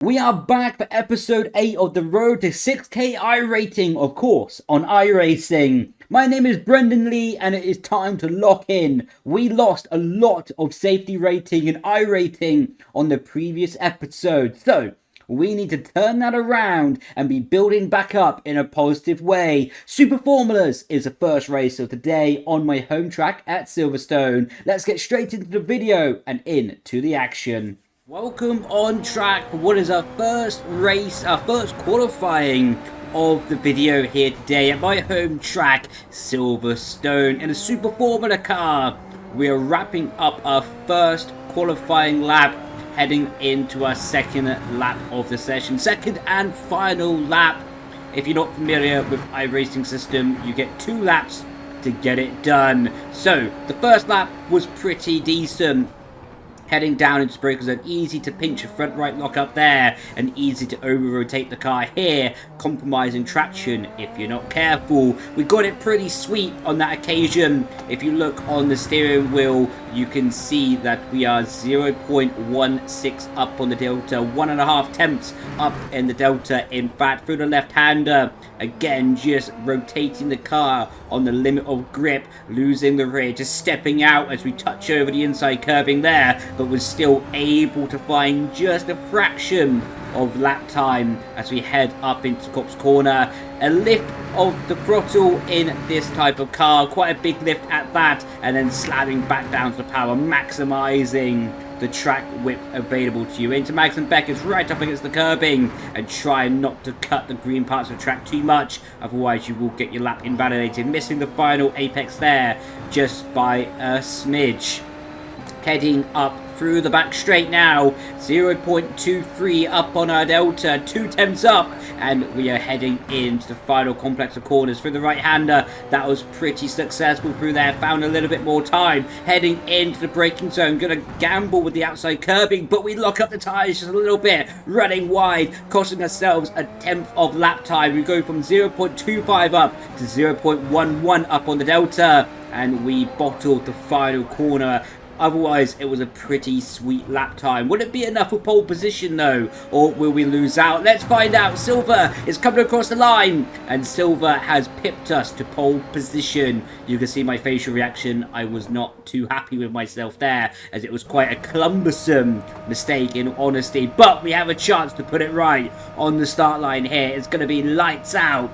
We are back for episode 8 of the Road to 6K Irating, of course, on Iracing. My name is Brendon Leigh, and it is time to lock in. We lost a lot of safety rating and Irating on the previous episode, so we need to turn that around and be building back up in a positive way. Super Formulas is the first race of the day on my home track at Silverstone. Let's get straight into the video and into the action. Welcome on track for what is our first race, our first qualifying of the video here today at my home track, Silverstone, in a Super Formula car. We are wrapping up our first qualifying lap, heading into our second lap of the session, second and final lap. If you're not familiar with iRacing system, you get 2 laps to get it done. So the first lap was pretty decent. Heading down into break zone, easy to pinch a front right lock up there, and easy to over-rotate the car here, compromising traction if you're not careful. We got it pretty sweet on that occasion. If you look on the steering wheel, you can see that we are 0.16 up on the delta, 1.5 tenths up in the delta, in fact, through the left-hander. Again, just rotating the car on the limit of grip, losing the rear, just stepping out as we touch over the inside curbing there, but was still able to find just a fraction of lap time as we head up into Cops Corner. A lift of the throttle in this type of car, quite a big lift at that, and then slamming back down to the power, maximising the track width available to you. Into Max and Beckett's right up against the curbing, and try not to cut the green parts of the track too much, otherwise you will get your lap invalidated. Missing the final apex there just by a smidge. Heading up through the back straight now, 0.23 up on our delta, 2 tenths up, and we are heading into the final complex of corners through the right-hander. That was pretty successful through there, found a little bit more time, heading into the braking zone, gonna gamble with the outside curbing, but we lock up the tyres just a little bit, running wide, costing ourselves a tenth of lap time. We go from 0.25 up to 0.11 up on the delta, and we bottled the final corner. Otherwise, it was a pretty sweet lap time. Will it be enough for pole position, though? Or will we lose out? Let's find out. Silver is coming across the line. And Silver has pipped us to pole position. You can see my facial reaction. I was not too happy with myself there, as it was quite a cumbersome mistake, in honesty. But we have a chance to put it right on the start line here. It's going to be lights out.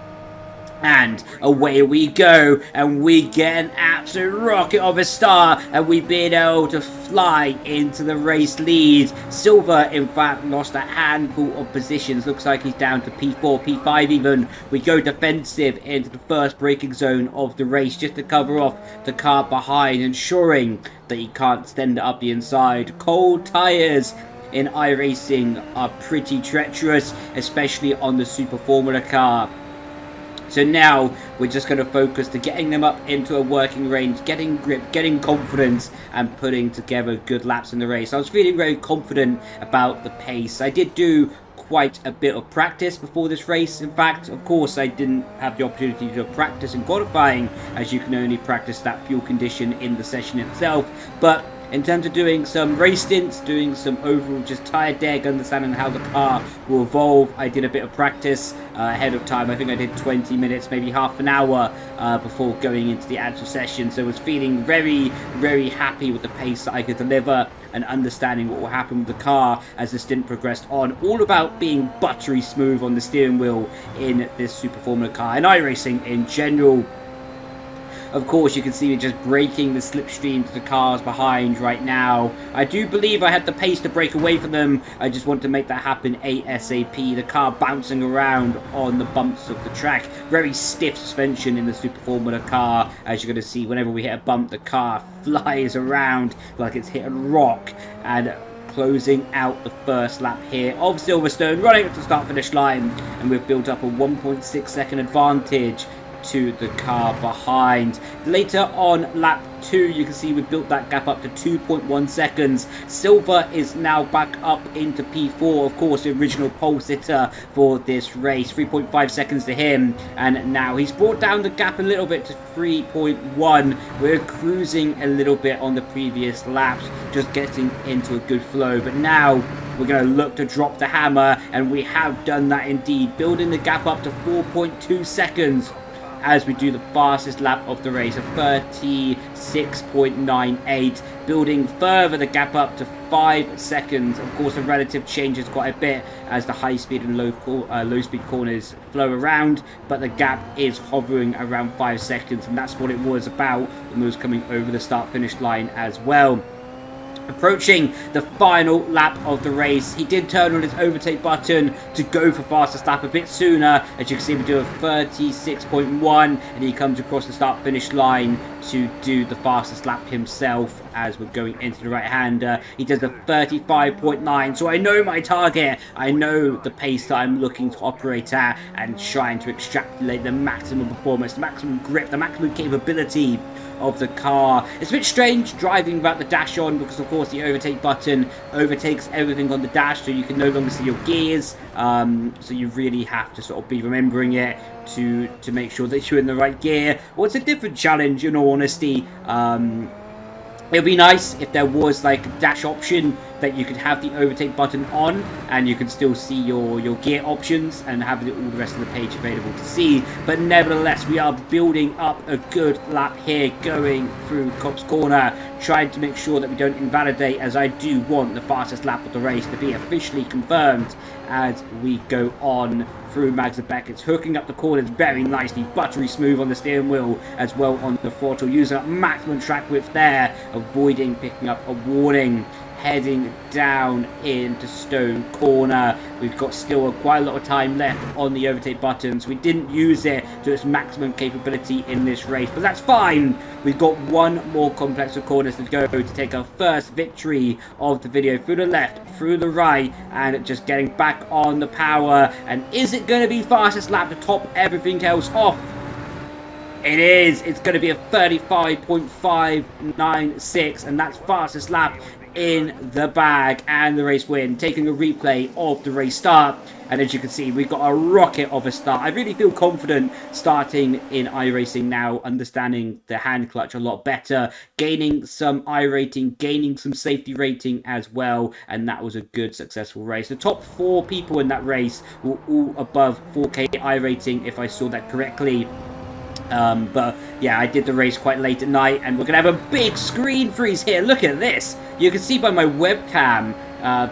And away we go, and we get an absolute rocket of a start, and we've been able to fly into the race lead. Silver, in fact, lost a handful of positions. Looks like he's down to P4, P5 even. We go defensive into the first braking zone of the race, just to cover off the car behind, ensuring that he can't stand it up the inside. Cold tyres in iRacing are pretty treacherous, especially on the Super Formula car. So now we're just going to focus to getting them up into a working range, getting grip, getting confidence, and putting together good laps in the race. I was feeling very confident about the pace. I did do quite a bit of practice before this race. In fact, of course, I didn't have the opportunity to practice in qualifying, as you can only practice that fuel condition in the session itself. But in terms of doing some race stints, doing some overall just tyre deg, understanding how the car will evolve, I did a bit of practice ahead of time. I think I did 20 minutes, maybe half an hour before going into the actual session. So I was feeling very, very happy with the pace that I could deliver and understanding what will happen with the car as the stint progressed on. All about being buttery smooth on the steering wheel in this Super Formula car and iRacing in general. Of course, you can see me just braking the slipstream to the cars behind right now. I do believe I had the pace to break away from them. I just want to make that happen ASAP. The car bouncing around on the bumps of the track. Very stiff suspension in the Super Formula car. As you're going to see, whenever we hit a bump, the car flies around like it's hit a rock. And closing out the first lap here of Silverstone, running up to the start-finish line. And we've built up a 1.6 second advantage to the car behind. Later on lap 2, you can see we built that gap up to 2.1 seconds. Silver is now back up into P4, of course, the original pole sitter for this race. 3.5 seconds to him, and now he's brought down the gap a little bit to 3.1. We're cruising a little bit on the previous laps, just getting into a good flow, but now we're going to look to drop the hammer, and we have done that indeed, building the gap up to 4.2 seconds as we do the fastest lap of the race of 36.98, building further the gap up to 5 seconds. Of course, the relative changes quite a bit as the high speed and low speed corners flow around, but the gap is hovering around 5 seconds, and that's what it was about when we was coming over the start finish line as well. Approaching the final lap of the race, he did turn on his overtake button to go for fastest lap a bit sooner. As you can see, we do a 36.1, and he comes across the start finish line to do the fastest lap himself as we're going into the right-hander. He does a 35.9, so I know my target. I know the pace that I'm looking to operate at and trying to extrapolate the maximum performance, the maximum grip, the maximum capability of the car. It's a bit strange driving without the dash on because, of course, the overtake button overtakes everything on the dash, so you can no longer see your gears. So you really have to sort of be remembering it to make sure that you're in the right gear. Well, it's a different challenge, in all honesty. It would be nice if there was like a dash option that you could have the overtake button on and you can still see your gear options and have all the rest of the page available to see. But nevertheless, we are building up a good lap here, going through Cops Corner, trying to make sure that we don't invalidate, as I do want the fastest lap of the race to be officially confirmed as we go on through Mags of Beckett's, hooking up the corners very nicely, buttery smooth on the steering wheel as well on the throttle, using up maximum track width there, avoiding picking up a warning. Heading down into Stone Corner. We've got still quite a lot of time left on the overtake button, so we didn't use it to its maximum capability in this race, but that's fine. We've got one more complex of corners to go to take our first victory of the video, through the left, through the right, and just getting back on the power. And is it going to be fastest lap to top everything else off? It is. It's going to be a 35.596, and that's fastest lap in the bag, and the race win. Taking a replay of the race start, and as you can see, we've got a rocket of a start. I really feel confident starting in iRacing now, understanding the hand clutch a lot better, gaining some iRating, gaining some safety rating as well, and that was a good, successful race. The top 4 people in that race were all above 4K iRating, if I saw that correctly. But yeah, I did the race quite late at night, and we're gonna have a big screen freeze here. Look at this. You can see by my webcam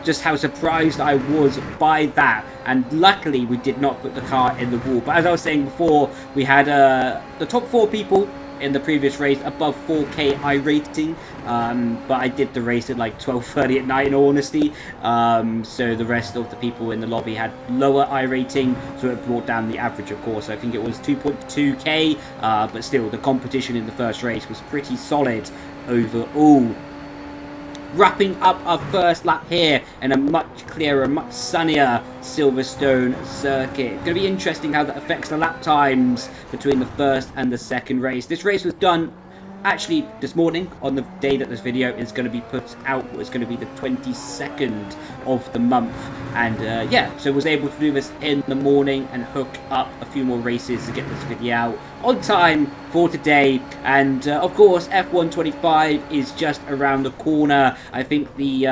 just how surprised I was by that, and luckily we did not put the car in the wall. But as I was saying before, we had the top 4 people in the previous race above 4K iRating, but I did the race at like 12:30 at night, in all honesty, so the rest of the people in the lobby had lower iRating, so it brought down the average. Of course, I think it was 2.2K, but still the competition in the first race was pretty solid overall. Wrapping up our first lap here in a much clearer, much sunnier Silverstone circuit. It's going to be interesting how that affects the lap times between the first and the second race. This race was done actually this morning, on the day that this video is going to be put out. It's going to be the 22nd of the month, and yeah, so was able to do this in the morning and hook up a few more races to get this video out on time for today. And of course, F125 is just around the corner. I think the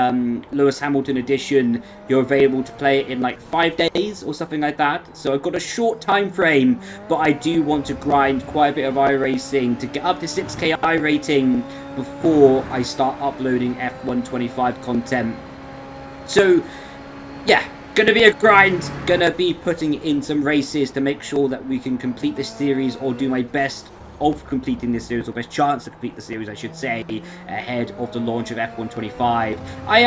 Lewis Hamilton edition, you're available to play it in like 5 days or something like that, so I've got a short time frame, but I do want to grind quite a bit of iRacing to get up to 6K iRating before I start uploading F125 content. So yeah, gonna be a grind, gonna be putting in some races to make sure that we can complete this series, or do my best of completing this series, or best chance to complete the series, I should say, ahead of the launch of F125. I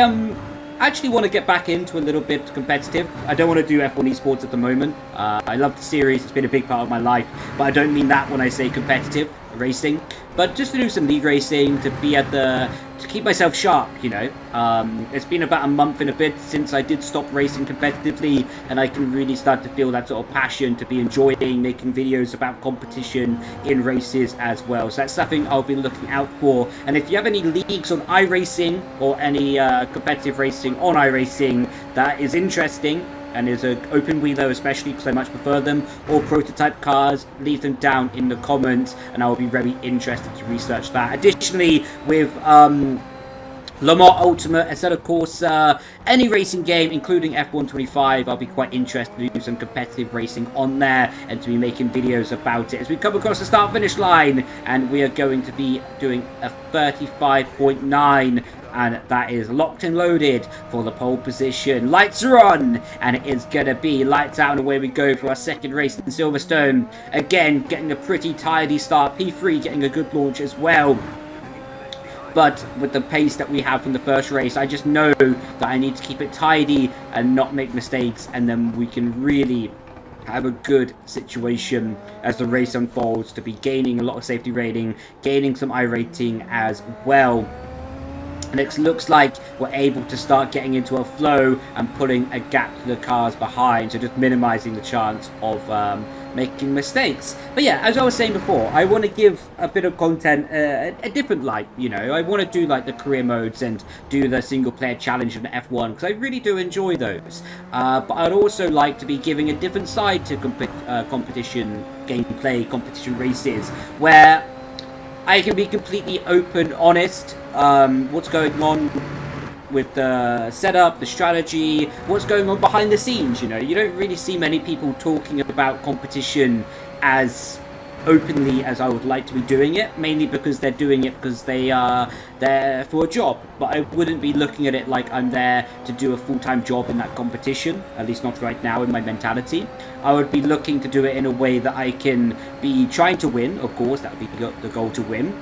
actually want to get back into a little bit competitive. I don't want to do F1 esports at the moment. I love the series, it's been a big part of my life, but I don't mean that when I say competitive racing, but just to do some league racing, to be at the, to keep myself sharp, you know. It's been about a month and a bit since I did stop racing competitively, and I can really start to feel that sort of passion to be enjoying making videos about competition in races as well. So that's something I'll be looking out for. And if you have any leagues on iRacing, or any competitive racing on iRacing that is interesting, and is an open wheeler especially, because I much prefer them, or prototype cars, leave them down in the comments, and I will be very interested to research that. Additionally, with Lamar Ultimate, and said, of course, any racing game, including F125, I'll be quite interested in doing some competitive racing on there and to be making videos about it. As we come across the start-finish line, and we are going to be doing a 35.9, and that is locked and loaded for the pole position. Lights are on, and it is going to be lights out, and away we go for our second race in Silverstone. Again, getting a pretty tidy start. P3 getting a good launch as well. But with the pace that we have from the first race, I just know that I need to keep it tidy and not make mistakes, and then we can really have a good situation as the race unfolds to be gaining a lot of safety rating, gaining some Irating as well. And it looks like we're able to start getting into a flow and putting a gap to the cars behind, so just minimizing the chance of making mistakes. But yeah, as I was saying before, I want to give a bit of content a different light, you know. I want to do like the career modes and do the single player challenge in F1 because I really do enjoy those. But I'd also like to be giving a different side to competition gameplay, competition races, where I can be completely open, honest, what's going on with the setup, the strategy, what's going on behind the scenes, you know. You don't really see many people talking about competition as openly as I would like to be doing it, mainly because they're doing it because they are there for a job. But I wouldn't be looking at it like I'm there to do a full-time job in that competition, at least not right now in my mentality. I would be looking to do it in a way that I can be trying to win, of course, that would be the goal, to win.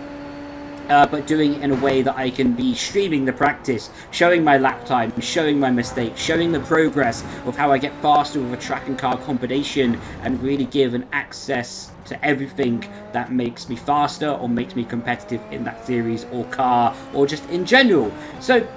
But doing it in a way that I can be streaming the practice, showing my lap time, showing my mistakes, showing the progress of how I get faster with a track and car combination, and really give an access to everything that makes me faster or makes me competitive in that series or car or just in general. So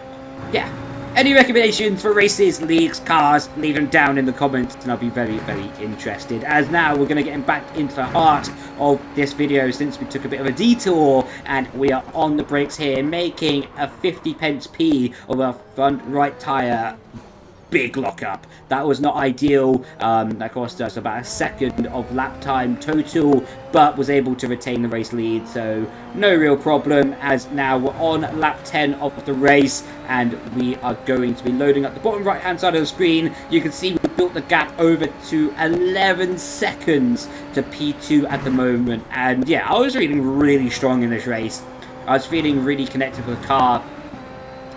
yeah, any recommendations for races, leagues, cars, leave them down in the comments and I'll be very, very interested. As now we're going to get back into the heart of this video since we took a bit of a detour and we are on the brakes here, making a 50 pence P of our front right tyre. Big lockup. That was not ideal. That cost us about a second of lap time total, but was able to retain the race lead, so no real problem. As now we're on lap 10 of the race and we are going to be loading up the bottom right hand side of the screen. You can see we built the gap over to 11 seconds to P2 at the moment, and yeah, I was feeling really strong in this race. I was feeling really connected with the car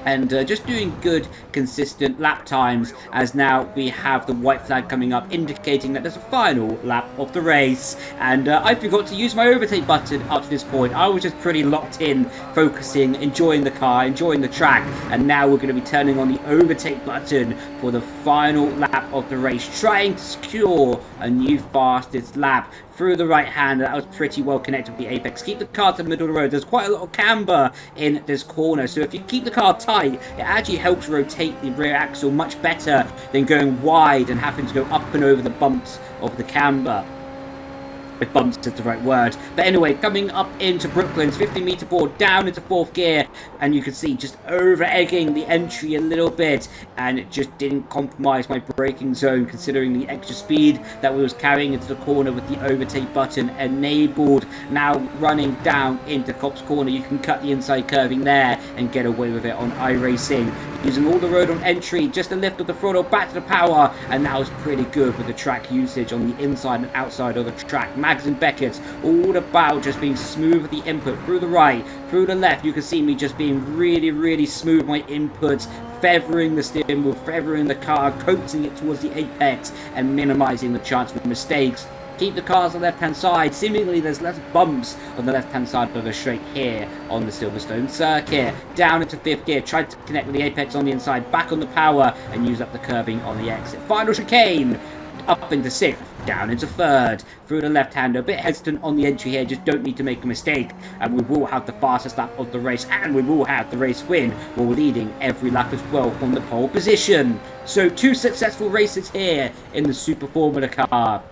and just doing good consistent lap times, as now we have the white flag coming up indicating that there's a final lap of the race. And I forgot to use my overtake button up to this point. I was just pretty locked in, focusing, enjoying the car, enjoying the track, and now we're going to be turning on the overtake button for the final lap of the race, trying to secure a new fastest lap through the right hand. That was pretty well connected with the apex. Keep the car to the middle of the road. There's quite a lot of camber in this corner, so if you keep the car tight, it actually helps rotate the rear axle much better than going wide and having to go up and over the bumps of the camber. If bumps is the right word. But anyway, coming up into Brooklyn's 50-meter board, down into 4th gear, and you can see just over-egging the entry a little bit, and it just didn't compromise my braking zone considering the extra speed that we was carrying into the corner with the overtake button enabled. Now running down into Copse Corner, you can cut the inside curving there and get away with it on Iracing. Using all the road on entry, just a lift of the throttle back to the power, and that was pretty good with the track usage on the inside and outside of the track. Mags and Beckett, all about just being smooth with the input, through the right, through the left. You can see me just being really, really smooth with my inputs, feathering the steering wheel, feathering the car, coaxing it towards the apex, and minimizing the chance of mistakes. Keep the cars on the left hand side. Seemingly there's less bumps on the left hand side of the straight here on the Silverstone circuit. Down into 5th gear, tried to connect with the apex on the inside, back on the power, and use up the curbing on the exit. Final chicane, up into 6th, down into 3rd, through the left hander. A bit hesitant on the entry here, just don't need to make a mistake, and we will have the fastest lap of the race, and we will have the race win while leading every lap as well from the pole position. So 2 successful races here in the Super Formula car.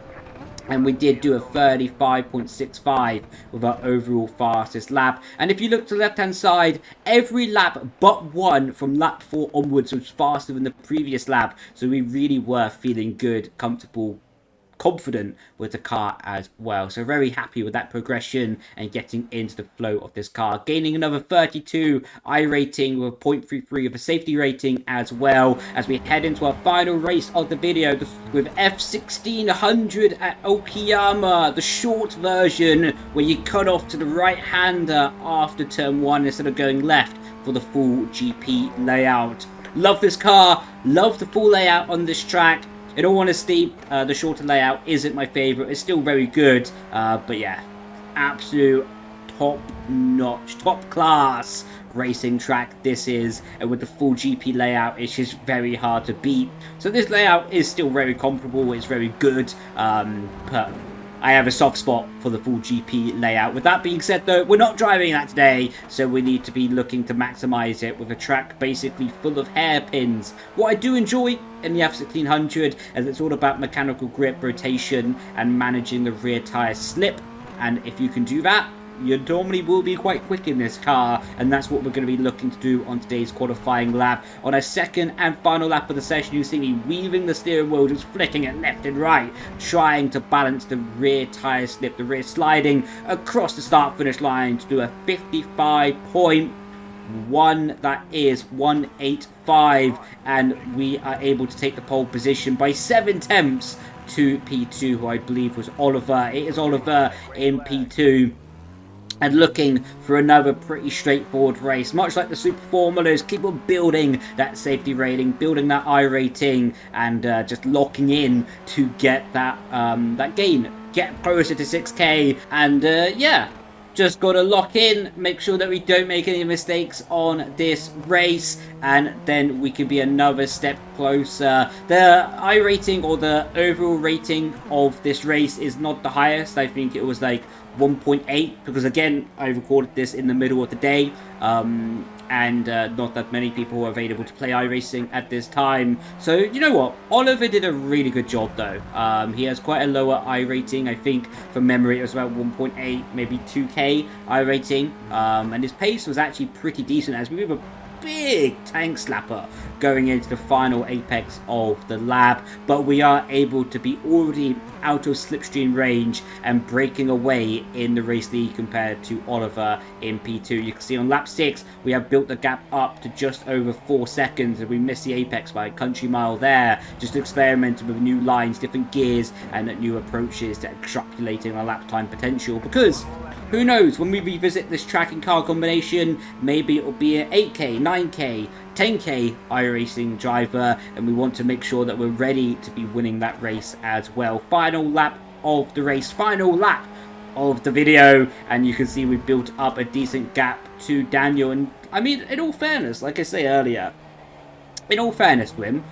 And we did do a 35.65 with our overall fastest lap. And if you look to the left-hand side, every lap but one from lap 4 onwards was faster than the previous lap. So we really were feeling good, comfortable, confident with the car as well. So very happy with that progression and getting into the flow of this car. Gaining another 32 Irating with 0.33 of a safety rating as well, as we head into our final race of the video with F1600 at Okayama, the short version where you cut off to the right-hander after turn 1 instead of going left for the full GP layout. Love this car, love the full layout on this track. In all honesty, the shorter layout isn't my favourite. It's still very good, but yeah, absolute top-notch, top-class racing track this is, and with the full GP layout, it's just very hard to beat. So this layout is still very comparable, it's very good, but I have a soft spot for the full GP layout. With that being said though, we're not driving that today, so we need to be looking to maximise it with a track basically full of hairpins. What I do enjoy in the F1600 is it's all about mechanical grip, rotation, and managing the rear tyre slip, and if you can do that, you normally will be quite quick in this car, and that's what we're going to be looking to do on today's qualifying lap. On our second and final lap of the session, you see me weaving the steering wheel, just flicking it left and right, trying to balance the rear tyre slip, the rear sliding across the start-finish line to do a 55.1, that is 185, and we are able to take the pole position by 7 tenths to P2, who I believe was Oliver. It is Oliver in P2. And looking for another pretty straightforward race. Much like the Super Formulas, keep on building that safety rating, building that Irating, and just locking in to get that that gain. Get closer to 6k, and yeah, just got to lock in, make sure that we don't make any mistakes on this race, and then we can be another step closer. The Irating, or the overall rating of this race, is not the highest. I think it was like 1.8, because again, I recorded this in the middle of the day, and not that many people were available to play iRacing at this time. So you know what, Oliver did a really good job though. He has quite a lower iRating. I think from memory it was about 1.8, maybe 2k iRating, and his pace was actually pretty decent, as we were big tank slapper going into the final apex of the lap, but we are able to be already out of slipstream range and breaking away in the race lead compared to Oliver in P2. You can see on lap 6 we have built the gap up to just over 4 seconds, and we missed the apex by a country mile there, just experimenting with new lines, different gears, and new approaches to extrapolating our lap time potential, because who knows, when we revisit this track and car combination, maybe it will be an 8k, 9k, 10k iRacing driver, and we want to make sure that we're ready to be winning that race as well. Final lap of the race, final lap of the video, and you can see we've built up a decent gap to Daniel. And I mean, in all fairness, like I say earlier, in all fairness to him,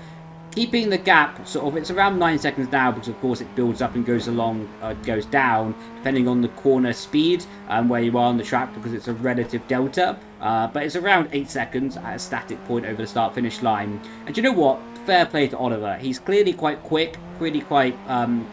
keeping the gap sort of, it's around 9 seconds now, because of course it builds up and goes along, goes down depending on the corner speed and where you are on the track, because it's a relative delta, but it's around 8 seconds at a static point over the start finish line. And you know what, fair play to Oliver, he's clearly quite quick, really quite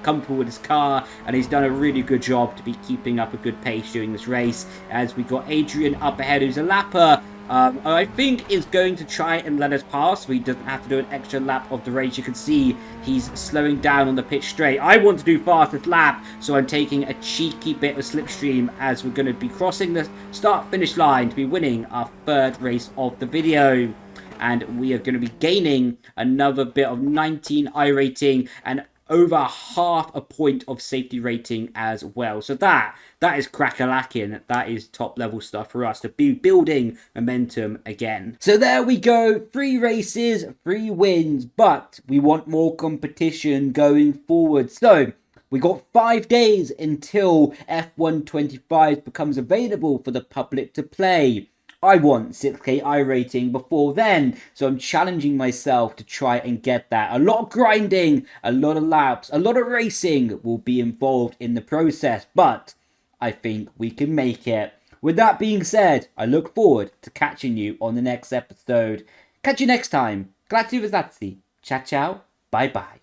comfortable with his car, and he's done a really good job to be keeping up a good pace during this race. As we got Adrian up ahead, who's a lapper, I think is going to try and let us pass, so he doesn't have to do an extra lap of the race. You can see he's slowing down on the pitch straight. I want to do fastest lap, so I'm taking a cheeky bit of slipstream as we're going to be crossing the start finish line to be winning our third race of the video. And we are going to be gaining another bit of 19 iRating and over half a point of safety rating as well. So that is crack-a-lacking. That is top level stuff for us to be building momentum again. So there we go, 3 races, 3 wins, but we want more competition going forward. So we got 5 days until F125 becomes available for the public to play. I want 6k iRating before then, so I'm challenging myself to try and get that. A lot of grinding, a lot of laps, a lot of racing will be involved in the process, but I think we can make it. With that being said, I look forward to catching you on the next episode. Catch you next time. Grazie, ciao ciao, bye bye.